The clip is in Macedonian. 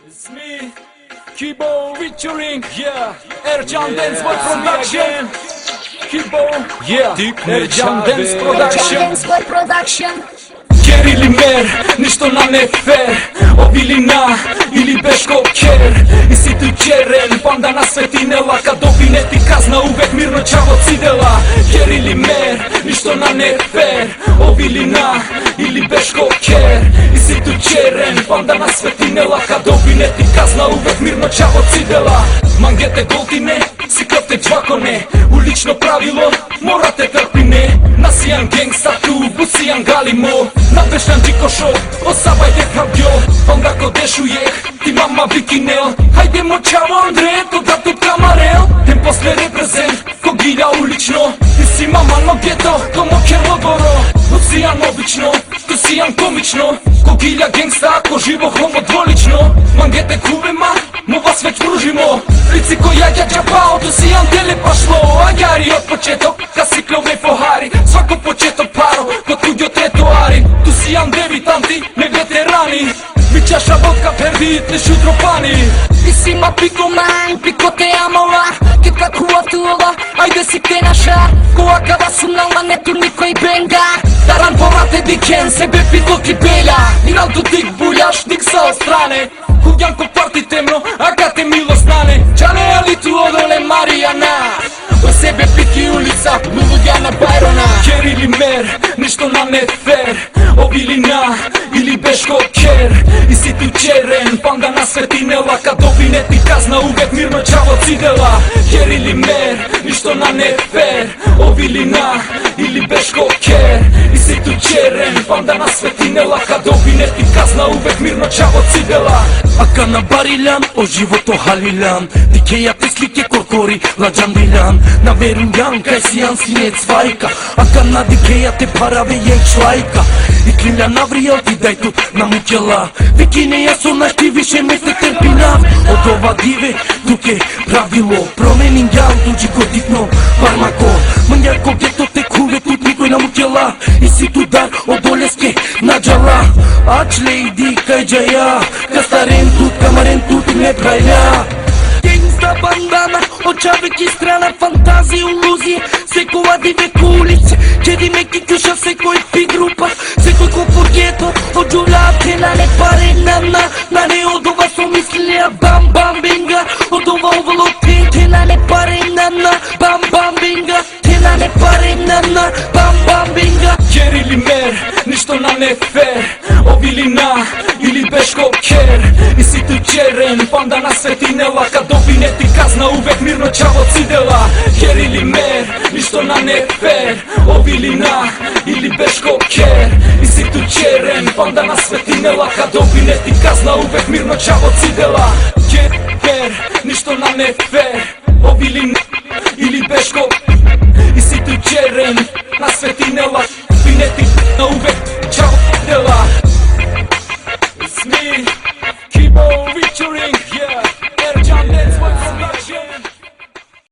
It's me, Kibo featuring, yeah, Ercan Dance Boy Production. Kibo, yeah, Ercan Dance Production. Керили мер, ништо на не фер, обилина или бешко кер. И си ту черен, панда на светинела, кадоби не ти казна увек мирно чаво цидела. Керили мер, ништо на не фер, обилина или бешко кер. И си ту черен, панда на светинела, кадоби не ти казна увек мирно чаво цидела. Мангете голтине, си кръвте джваконе, улично правило, морате търпине. Насиян генгста ту, бусиян галимо. Напешан джикошо, осабајте хабјо. Онда ко дешујех, ти мама викинел. Хајде мочаво Андре, тога тут камарел. Ден после репрезент, ко гилја улично. Ти си мама но гето, ко мокерло горо. Бусиян обично, ту сиян комично. Ко гилја генгста, ко живо хомо дволично. Мангете кувема, му вас веќе вружимо. Лици ко јаѓа џапао, ту сиян теле пашло. Ајари од почеток, ка си клове фохари. Свако почеток паро, ко туѓо третоари. Tu si debitanti, ne veterani. Mi čaša vodka perdit, ne šutropani. Ti si ma piko man, piko te amala. Che kakua tuola, ajde si te naša. Koa kada su nama ne tu niko i benga. Taran porate diken, sebe piko ki belja. Iral tu dik buljaš, dik sa ostrane. Kujanko parti temno, a kad te milo stane. Čane ali tu odole Marijana. O sebe piki ulica, Luluđana Bajrona. Керили мер, ништо на не фер, обилина или бешко кер. И си ту черен, панда на светинела, кадоби не ти казна увек мирно чаво цидела. Керили мер, ништо на не фер, обилина или бешко кер. И си ту черен, панда на светинела, кадоби не ти казна увек мирно чаво цидела. Ака на барилјан, о живото халилјан. Дикеја те слике коркори, ладжан билјан. На верујан, кај сијан синет свајка. Ака на дикеја те параве јен члајка. И климља навријал ти дај тут на муќела. Викинеја со наш ти више не се терпинав. Од ова диве, туке правило. Променин јан, туџи ко дитно, пармако. Мангјар ко гето те куве тут никој на муќела. И си ту дар од олеске наđала. Ач лейди кај џаја, кастарен тут, камарен тут не прајля. Gangsta bandana, очавеќи страна, фантазија, илузија. Секоја диве улица, џеди меки куша, секој пи група. Секој ко погето, оđувљаат те на не паре на не од ова со мислија, бам бам бенга. Од ова овало те на не паре бам бам бенга. Те на не паре бам бам бенга. Керили мер, ништо на не фер, обилина или бешко кер. И си ту черен, панда на светинела, кадоби не ти казна увек мирно чаво цидела. Керили мер, ништо на не фер, обилина или бешко кер. И си ту черен, панда на светинела, кадоби не ти казна увек мирно чаво цидела. Кер, ништо на не фер,